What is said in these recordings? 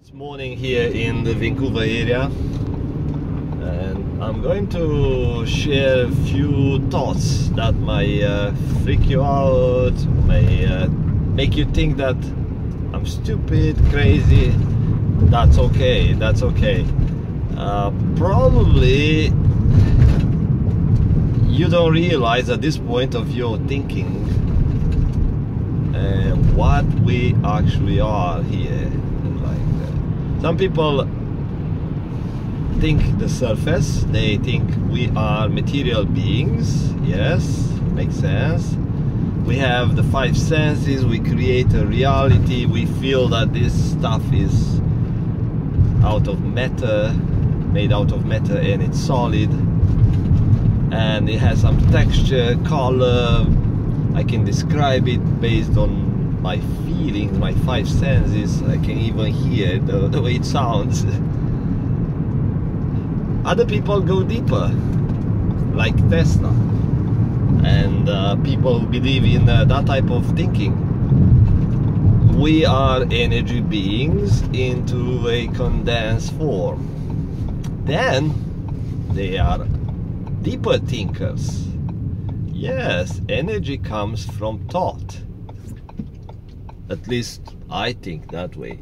It's morning here in the Vancouver area, and I'm going to share a few thoughts that might freak you out, may make you think that I'm stupid, crazy. That's okay, that's okay. Probably you don't realize at this point of your thinking what we actually are here. Some people think the surface, they think we are material beings. Yes, makes sense. We have the five senses, we create a reality, we feel that this stuff is out of matter, made out of matter, and it's solid, and it has some texture, color. I can describe it based on my feelings, my five senses. I can even hear the way it sounds. Other people go deeper, like Tesla, and people who believe in that type of thinking. We are energy beings into a condensed form. Then they are deeper thinkers. Yes, energy comes from thought. At least I think that way.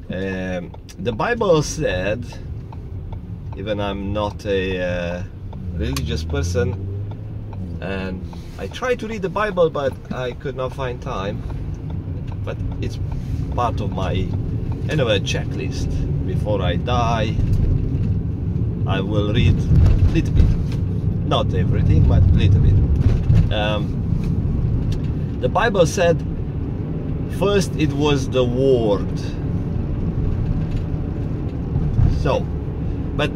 The Bible said, even I'm not a religious person, and I tried to read the Bible, but I could not find time. But it's part of my anyway checklist. Before I die, I will read a little bit, not everything, but a little bit. The Bible said, first it was the Word. So, but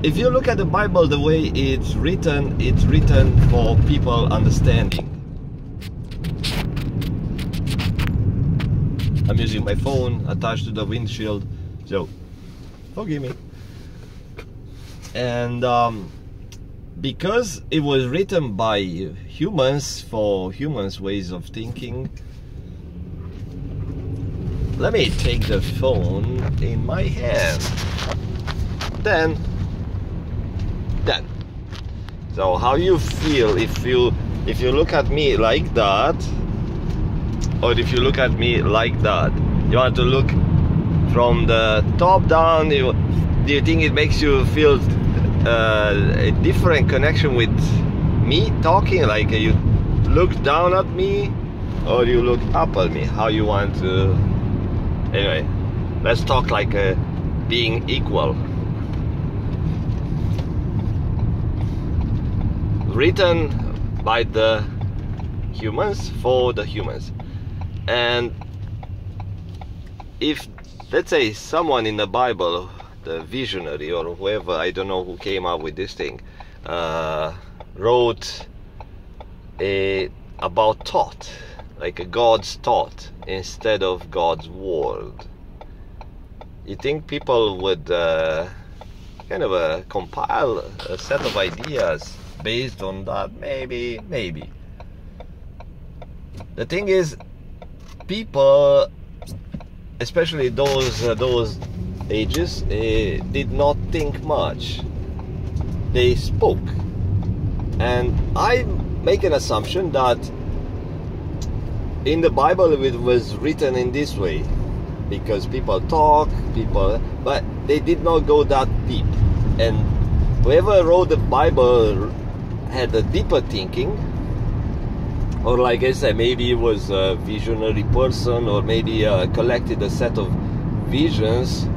if you look at the Bible, the way it's written for people understanding. I'm using my phone attached to the windshield, so forgive me. And because it was written by humans for humans' ways of thinking, let me take the phone in my hand. Then. So how you feel if you look at me like that, or if you look at me like that? You want to look from the top down? Do you think it makes you feel a different connection with me talking? Like you look down at me, or you look up at me? How you want to? Anyway, let's talk like being equal. Written by the humans for the humans. And if, let's say, someone in the Bible, the visionary or whoever, I don't know who came up with this thing, wrote about thought, like a God's thought instead of God's word, you think people would kind of compile a set of ideas based on that? Maybe. The thing is, people, especially those ages, did not think much. They spoke, and I make an assumption that in the Bible it was written in this way because people talk, but they did not go that deep. And whoever wrote the Bible had a deeper thinking, or like I said, maybe it was a visionary person, or maybe collected a set of visions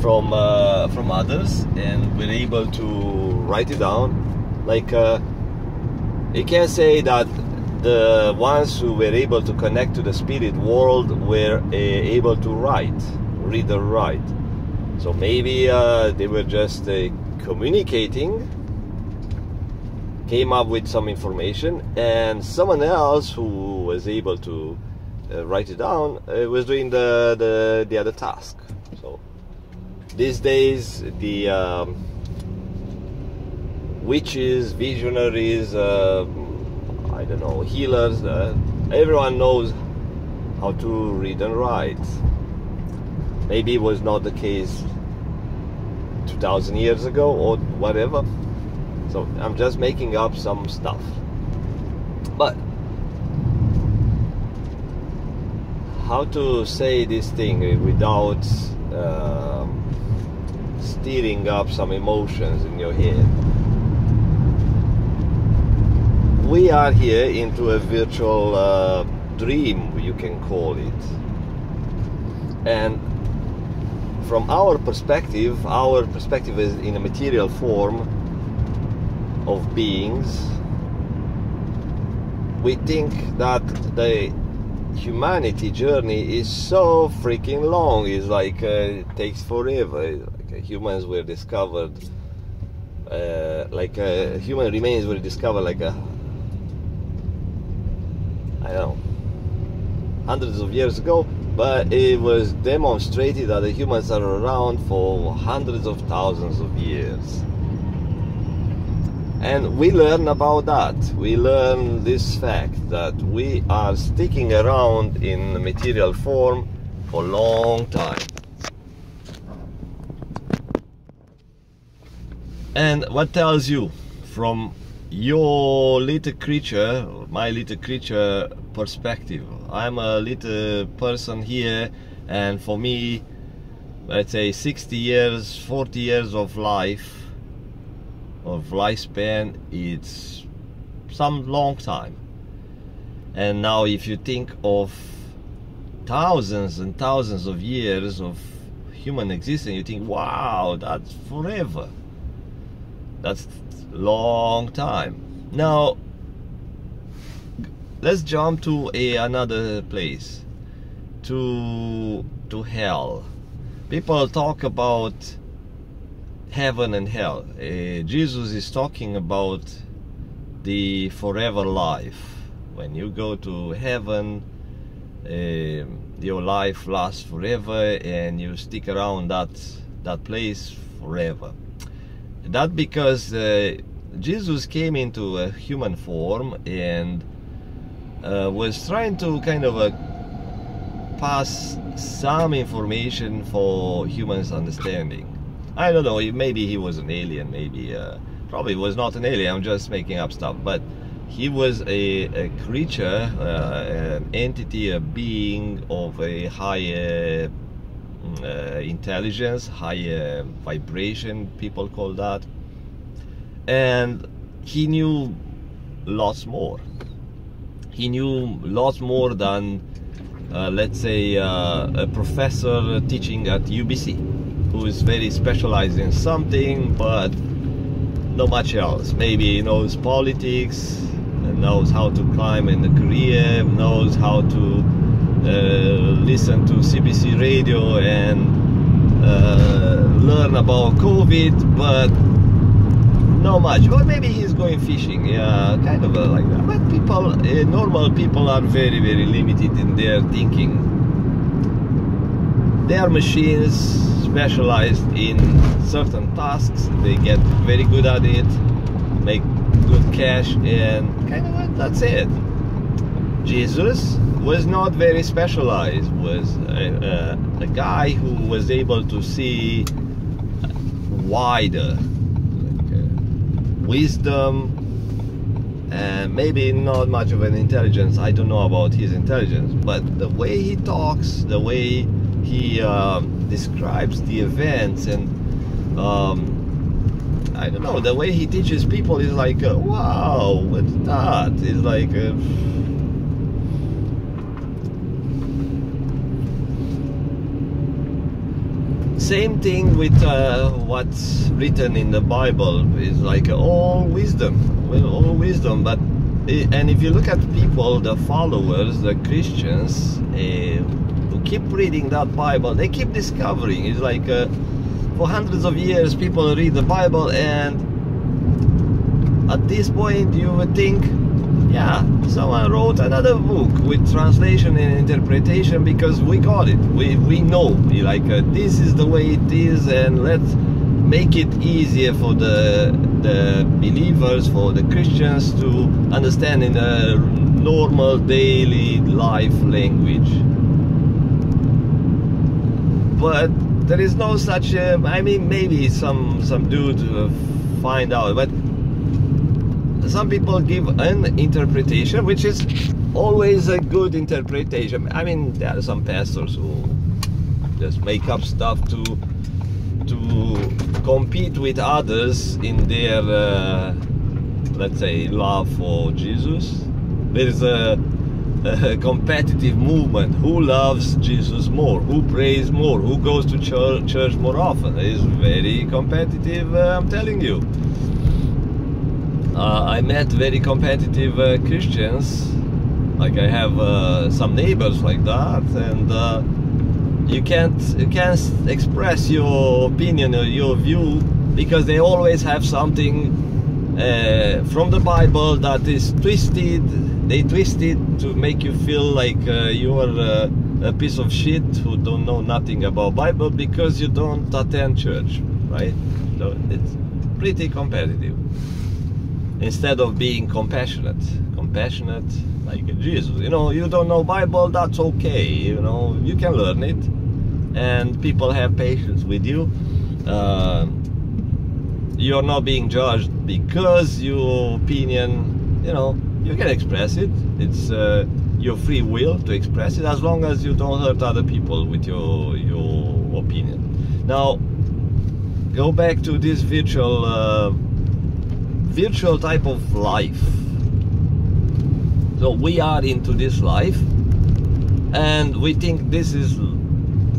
from others and were able to write it down. Like you can say that the ones who were able to connect to the spirit world were able to read and write. So maybe they were just communicating, came up with some information, and someone else who was able to write it down was doing the other task. So these days the witches, visionaries, I don't know, healers, everyone knows how to read and write. Maybe it was not the case 2000 years ago or whatever. So I'm just making up some stuff. But how to say this thing without stirring up some emotions in your head? We are here into a virtual dream, you can call it. And from our perspective is in a material form of beings. We think that the humanity journey is so freaking long. It's like it takes forever. Humans were discovered, human remains were discovered like I don't know, hundreds of years ago, but it was demonstrated that the humans are around for hundreds of thousands of years. And we learn about that. We learn this fact that we are sticking around in material form for a long time. And what tells you from your little creature, my little creature perspective? I'm a little person here, and for me, let's say 60 years, 40 years of life, of lifespan, it's some long time. And now if you think of thousands and thousands of years of human existence, you think, wow, that's forever. That's long time. Now let's jump to another place, to hell. People talk about heaven and hell. Jesus is talking about the forever life. When you go to heaven, your life lasts forever and you stick around that place forever. That because Jesus came into a human form and was trying to kind of pass some information for humans' understanding. I don't know, maybe he was an alien, maybe probably was not an alien, I'm just making up stuff, but he was a creature, an entity, a being of a higher intelligence, higher vibration, people call that. And he knew lots more. He knew lots more than let's say a professor teaching at UBC, who is very specialized in something but not much else. Maybe he knows politics, knows how to climb in the career, knows how to listen to CBC radio and learn about COVID, but not much. Or maybe he's going fishing, yeah, kind of like that. But people, normal people, are very, very limited in their thinking. They are machines specialized in certain tasks. They get very good at it, make good cash, and kind of that's it. Jesus was not very specialized, was a guy who was able to see wider, like, wisdom, and maybe not much of an intelligence. I don't know about his intelligence, but the way he talks, the way he describes the events, and I don't know, the way he teaches people is like, wow, what's that? It's like same thing with what's written in the Bible. Is like all wisdom, but and if you look at people, the followers, the Christians, who keep reading that Bible, they keep discovering. It's like for hundreds of years people read the Bible, and at this point you would think, yeah, someone wrote another book with translation and interpretation because we got it. We know, like this is the way it is, and let's make it easier for the believers, for the Christians to understand in a normal daily life language. but there is no such. I mean, maybe some dude find out, but some people give an interpretation, which is always a good interpretation. I mean, there are some pastors who just make up stuff to compete with others in their, let's say, love for Jesus. There is a competitive movement. Who loves Jesus more? Who prays more? Who goes to church more often? It is very competitive, I'm telling you. I met very competitive Christians. Like I have some neighbors like that, and you can't express your opinion or your view because they always have something from the Bible that is twisted. They twist it to make you feel like you are a piece of shit who don't know nothing about Bible because you don't attend church, right? So it's pretty competitive. Instead of being compassionate like Jesus. You know, you don't know Bible, that's okay. You know, you can learn it, and people have patience with you. You're not being judged because your opinion, you know, you can express it. It's your free will to express it, as long as you don't hurt other people with your opinion. Now, go back to this virtual type of life. So we are into this life, and we think this is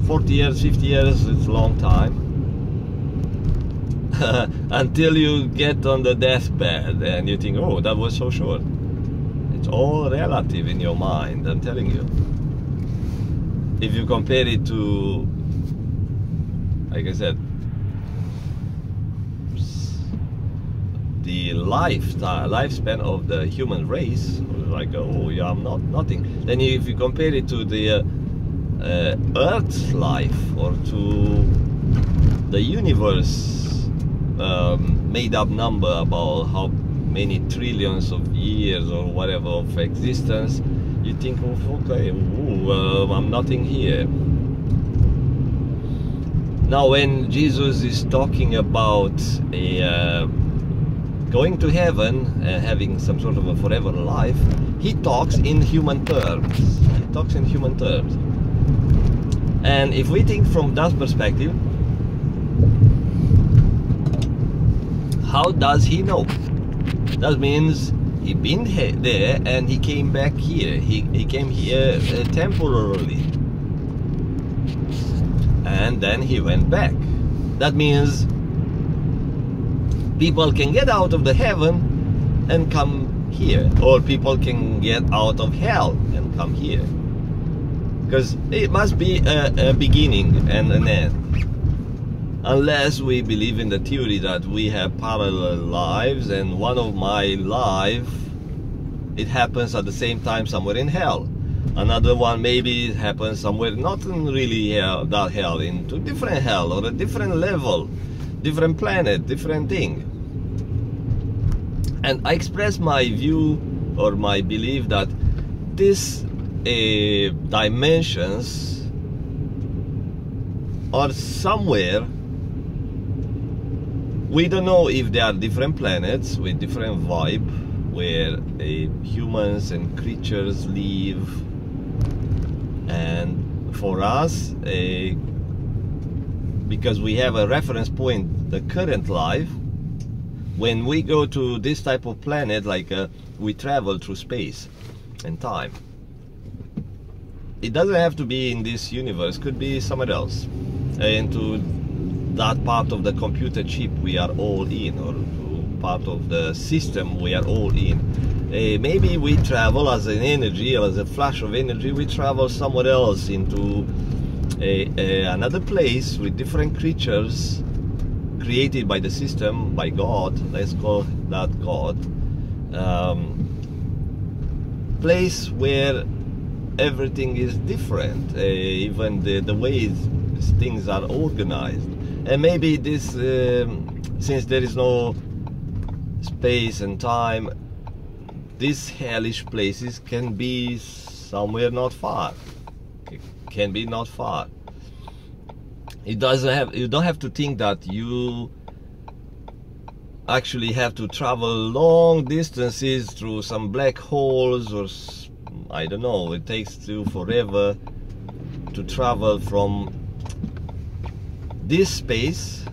40 years, 50 years, it's a long time. Until you get on the deathbed and you think, oh, that was so short. It's all relative in your mind, I'm telling you. If you compare it to, like I said, the lifespan of the human race, like, oh yeah, I'm not nothing. Then if you compare it to the Earth's life, or to the universe made up number about how many trillions of years or whatever of existence, you think, oh, okay, I'm nothing here. Now when Jesus is talking about a going to heaven and having some sort of a forever life, he talks in human terms. He talks in human terms. And if we think from that perspective, how does he know? That means he been there and he came back here. He came here temporarily, and then he went back. That means people can get out of the heaven and come here, or people can get out of hell and come here, because it must be a beginning and an end. Unless we believe in the theory that we have parallel lives, and one of my life, it happens at the same time somewhere in hell. Another one maybe it happens somewhere not in really hell, that hell, into different hell, or a different level, different planet, different thing. And I express my view or my belief that these dimensions are somewhere. We don't know if there are different planets with different vibe, where humans and creatures live. And for us, because we have a reference point, the current life, when we go to this type of planet, like we travel through space and time. It doesn't have to be in this universe, could be somewhere else, into that part of the computer chip we are all in, or part of the system we are all in. Maybe we travel as an energy, as a flash of energy, we travel somewhere else into another place with different creatures created by the system, by God, let's call that God. Place where everything is different, even the way things are organized. And maybe this, since there is no space and time, these hellish places can be somewhere not far. It can be not far. It doesn't have, you don't have to think that you actually have to travel long distances through some black holes, or I don't know, it takes you forever to travel from this space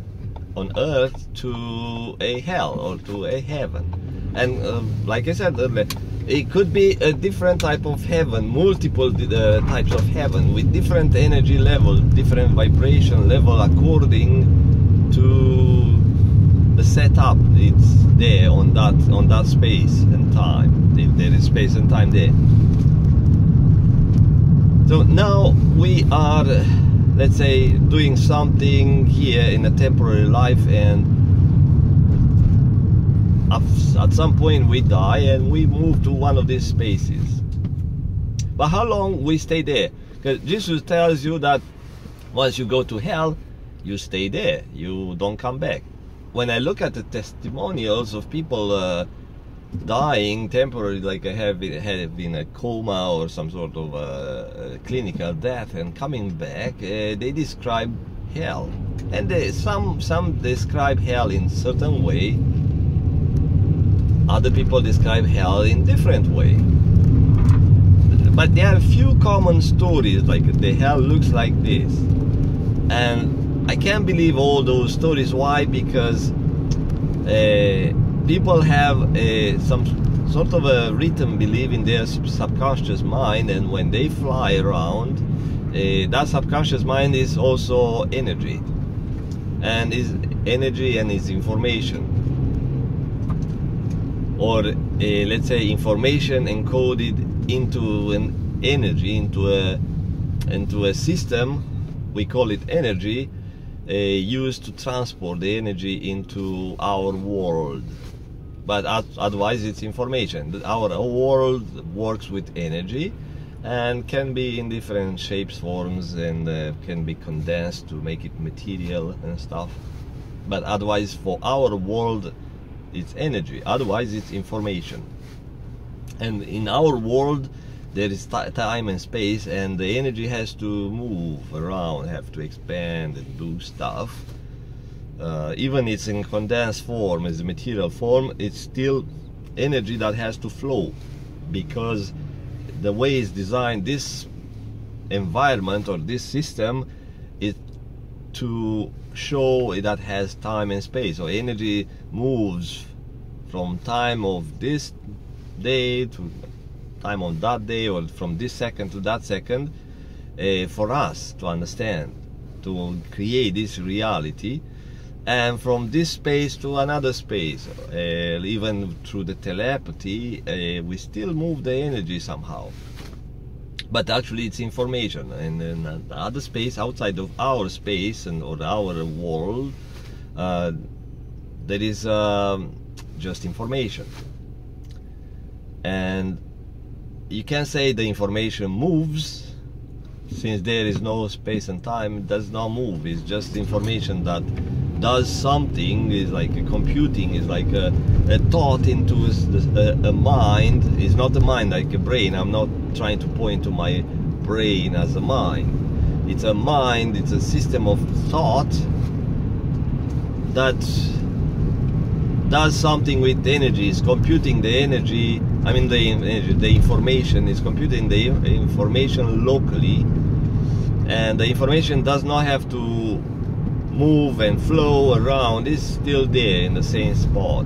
on Earth to a hell or to a heaven. And like I said earlier, it could be a different type of heaven, multiple types of heaven with different energy level, different vibration level according to the setup it's there on that space and time, if there is space and time there. So now we are, let's say, doing something here in a temporary life, and at some point we die and we move to one of these spaces. But how long we stay there? Because Jesus tells you that once you go to hell, you stay there, you don't come back. When I look at the testimonials of people dying temporarily, like I have been a coma or some sort of clinical death, and coming back, they describe hell, and some describe hell in certain way. Other people describe hell in different way. But there are a few common stories, like the hell looks like this, and I can't believe all those stories. Why? Because people have some sort of a written belief in their subconscious mind, and when they fly around, that subconscious mind is also energy, and is energy and is information, or let's say information encoded into an energy, into a system. We call it energy, used to transport the energy into our world. But otherwise it's information. Our world works with energy and can be in different shapes, forms, and can be condensed to make it material and stuff. But otherwise for our world it's energy, otherwise it's information. And in our world there is time and space, and the energy has to move around, have to expand and do stuff. Even it's in condensed form, as a material form, it's still energy that has to flow, because the way it's designed, this environment or this system, is to show that has time and space. So energy moves from time of this day to time on that day, or from this second to that second, for us to understand, to create this reality. And from this space to another space, even through the telepathy, we still move the energy somehow. But actually it's information, and in the other space outside of our space and or our world, there is just information. And you can say the information moves, since there is no space and time. It does not move. It's just information that does something. Is like a computing, is like a thought into a mind. It's not a mind like a brain. I'm not trying to point to my brain as a mind. It's a mind, it's a system of thought that does something with energy. It's computing the energy, I mean the information, is computing the information locally, and the information does not have to move and flow around. It's still there in the same spot,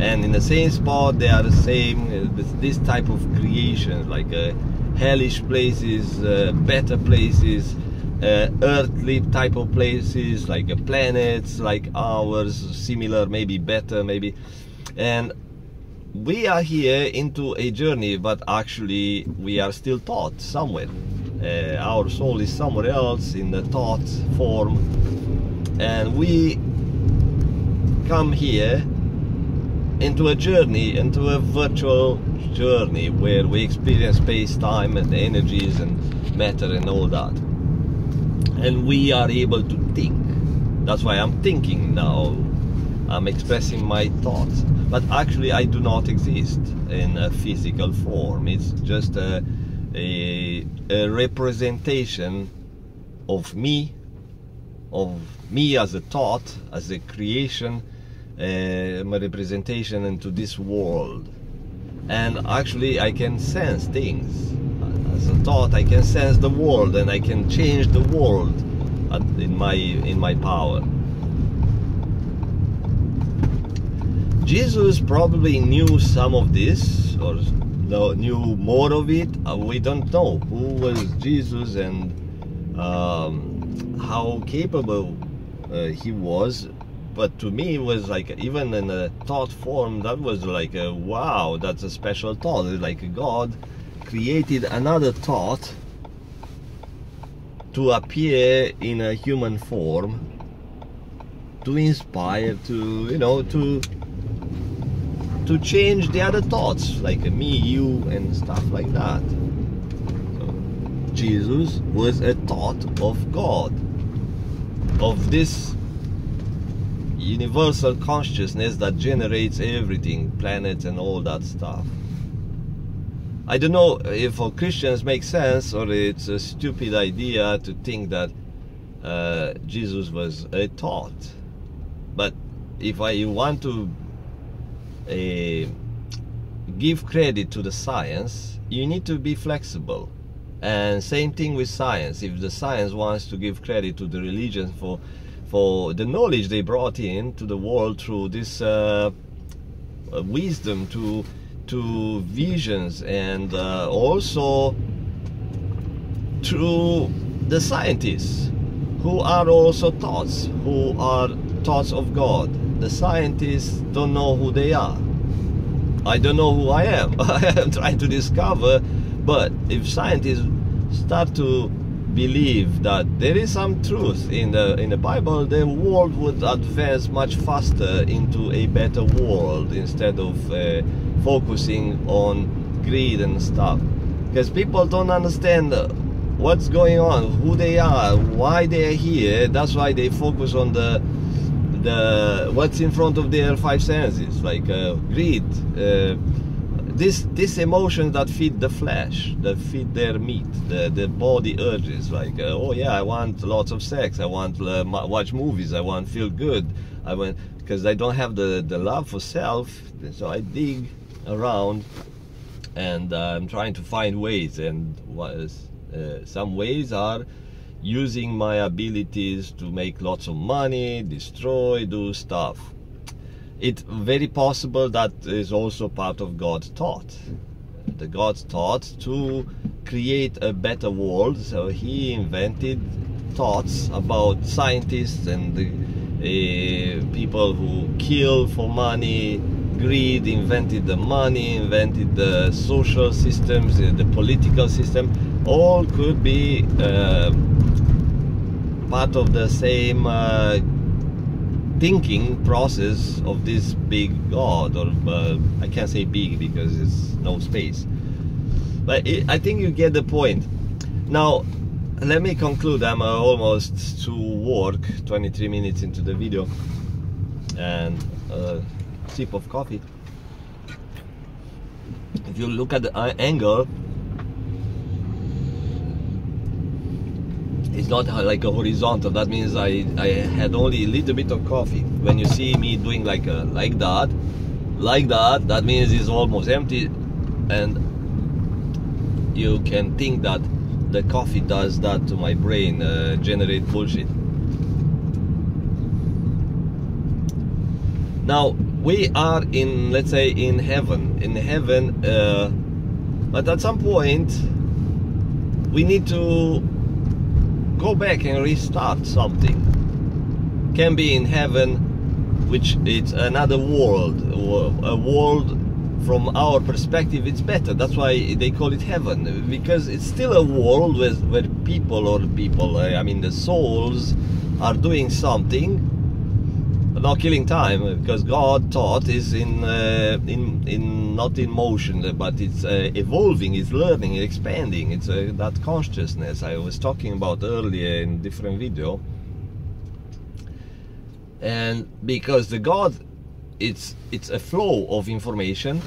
and in the same spot they are the same, this type of creation, like hellish places, better places, earthly type of places, like planets like ours, similar, maybe better, maybe. And we are here into a journey, but actually we are still taught somewhere. Our soul is somewhere else in the thought form, and we come here into a journey, into a virtual journey where we experience space, time, and energies and matter and all that. And we are able to think. That's why I'm thinking now. I'm expressing my thoughts. But actually I do not exist in a physical form. It's just a representation of me of me as a thought, as a creation, my representation into this world. And actually I can sense things. As a thought, I can sense the world, and I can change the world in my power. Jesus probably knew some of this, or knew more of it. We don't know who was Jesus and how capable he was. But to me, it was like, even in a thought form, that was like, wow, that's a special thought. It's like God created another thought to appear in a human form, to inspire, to, you know, to change the other thoughts, like me, you, and stuff like that. So Jesus was a thought of God, of this universal consciousness that generates everything, planets and all that stuff. I don't know if for Christians makes sense, or it's a stupid idea to think that Jesus was a thought. But if you want to give credit to the science, you need to be flexible. And same thing with science. If the science wants to give credit to the religion for the knowledge they brought in to the world through this wisdom, to visions, and also through the scientists who are also thoughts, who are thoughts of God. The scientists don't know who they are. I don't know who I am. I am trying to discover. But if scientists start to believe that there is some truth in the Bible, the world would advance much faster into a better world, instead of focusing on greed and stuff. Because people don't understand what's going on, who they are, why they are here. That's why they focus on the what's in front of their five senses, like greed, this emotions that feed the flesh, that feed their meat, the body urges, like oh yeah, I want lots of sex, I want watch movies, I want feel good, I want, because I don't have the love for self. So I dig around, and I'm trying to find ways, and some ways are using my abilities to make lots of money, destroy, do stuff. It's very possible that is also part of God's thought. The God's thought to create a better world. So he invented thoughts about scientists and the people who kill for money. Greed invented the money, invented the social systems, the political system. All could be part of the same thinking process of this big God, or I can't say big because it's no space, but I think you get the point. Now let me conclude. I'm almost to work, 23 minutes into the video, and a sip of coffee. If you look at the angle, it's not like a horizontal. That means I had only a little bit of coffee. When you see me doing like that, that means it's almost empty, and you can think that the coffee does that to my brain, generate bullshit. Now we are in, let's say, in heaven, but at some point we need to go back and restart something. Can be in heaven, which it's another world, or a world from our perspective it's better. That's why they call it heaven, because it's still a world where people, I mean the souls, are doing something, but not killing time, because God thought is not in motion, but it's evolving, it's learning, expanding. It's that consciousness I was talking about earlier in different video. And because the God, it's a flow of information.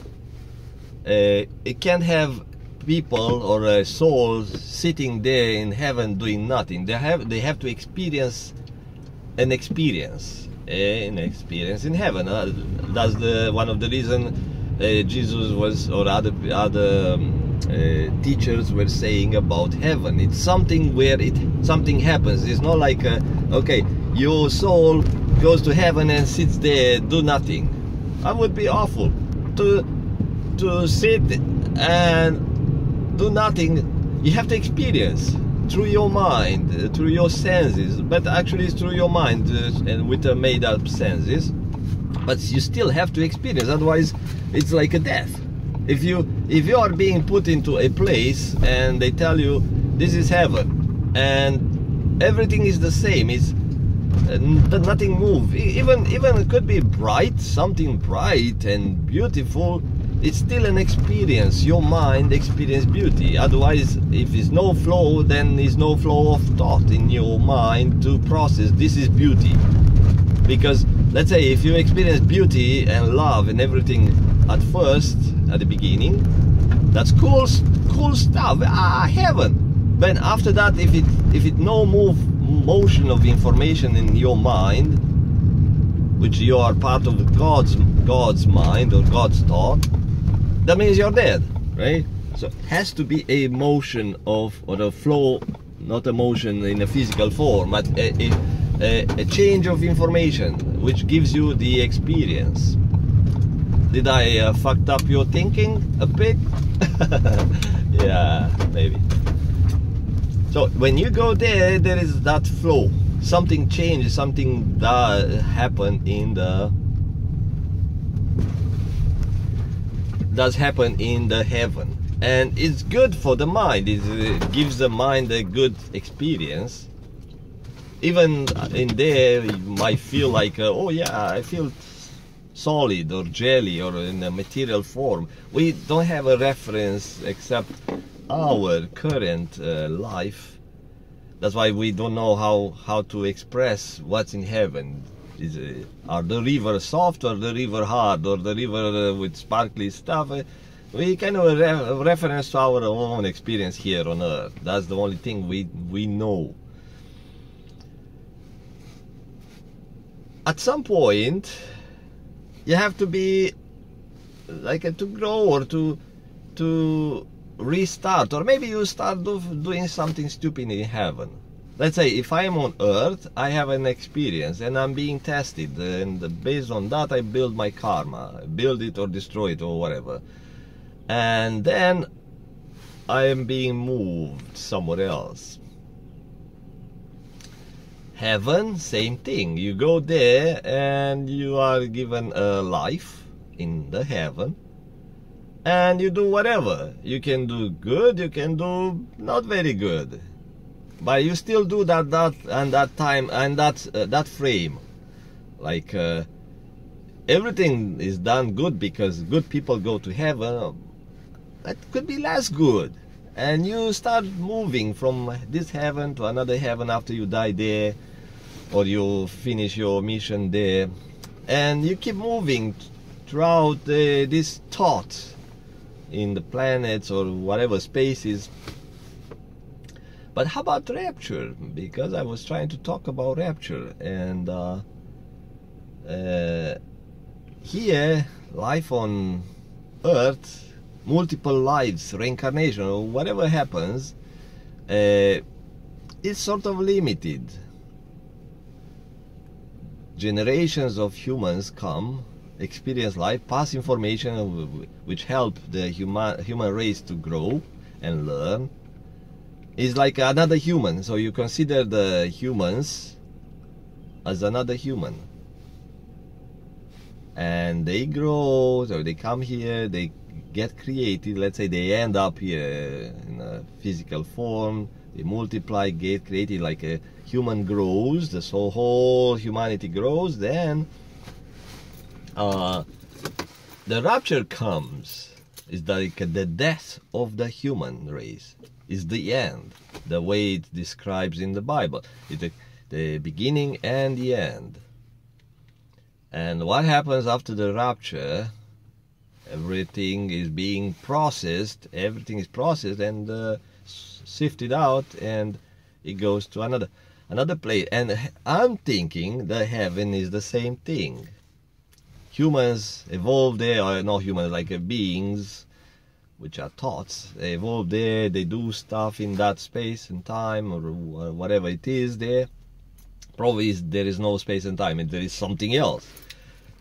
It can't have people or souls sitting there in heaven doing nothing. They have to experience an experience in heaven. That's one of the reasons Jesus was, or other teachers were saying about heaven. It's something where something happens. It's not like okay, your soul goes to heaven and sits there, do nothing. That would be awful. To sit and do nothing, you have to experience through your mind, through your senses, but actually it's through your mind and with the made-up senses. But you still have to experience, otherwise it's like a death. If you are being put into a place and they tell you this is heaven and everything is the same, it's nothing moves. Even it could be bright, something bright and beautiful. It's still an experience. Your mind experiences beauty. Otherwise, if there's no flow, then there's no flow of thought in your mind to process this is beauty. Because let's say if you experience beauty and love and everything at first, at the beginning, that's cool stuff. Heaven. But after that, if it no motion of information in your mind, which you are part of God's mind or God's thought, that means you're dead, right? So it has to be a motion or a flow, not a motion in a physical form, but a change of information which gives you the experience. Did I fucked up your thinking a bit? Yeah, maybe. So when you go there, there is that flow. Something changes, something does happen in the heaven, and it's good for the mind. It gives the mind a good experience. Even in there, you might feel like, oh yeah, I feel solid or jelly or in a material form. We don't have a reference except our current life. That's why we don't know how to express what's in heaven. Are the river soft or the river hard or the river with sparkly stuff? We kind of reference to our own experience here on earth. That's the only thing we know. At some point, you have to be like to grow or to restart, or maybe you start doing something stupid in heaven. Let's say if I'm on earth, I have an experience and I'm being tested, and based on that I build my karma, build it or destroy it or whatever, and then I am being moved somewhere else. Heaven, same thing. You go there and you are given a life in the heaven, and you do whatever. You can do good, you can do not very good, but you still do that and that time and that frame. Like everything is done good because good people go to heaven. That could be less good, and you start moving from this heaven to another heaven after you die there, or you finish your mission there, and you keep moving throughout this thought in the planets or whatever spaces. But how about rapture? Because I was trying to talk about rapture, and here, life on earth, multiple lives, reincarnation, or whatever happens, it's sort of limited. Generations of humans come, experience life, pass information which help the human race to grow and learn. It's like another human, so you consider the humans as another human. And they grow, so they come here, they get created, let's say they end up here in a physical form, they multiply, get created, like a human grows, the whole humanity grows, then the rapture comes. It's like the death of the human race. Is the end, the way it describes in the Bible. It's the beginning and the end. And what happens after the rapture? Everything is being processed, everything is processed and sifted out, and it goes to another. another place. And I'm thinking the heaven is the same thing. Humans evolve there, or not humans, like beings, which are thoughts. They evolve there, they do stuff in that space and time, or whatever it is there. Probably there is no space and time, and there is something else.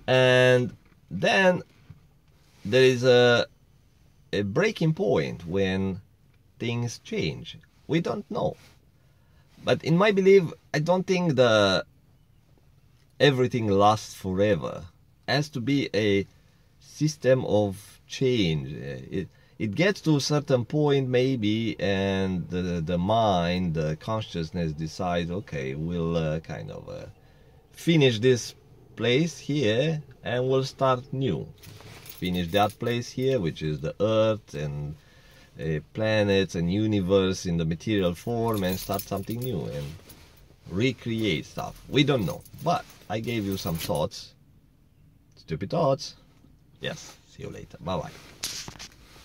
And then there is a breaking point when things change. We don't know. But in my belief, I don't think everything lasts forever. It has to be a system of change. It gets to a certain point maybe, and the mind, the consciousness decides, okay, we'll kind of finish this place here and we'll start new. Finish that place here, which is the earth and planets and universe in the material form, and start something new and recreate stuff. We don't know, but I gave you some thoughts. Stupid thoughts. Yes, see you later. Bye bye.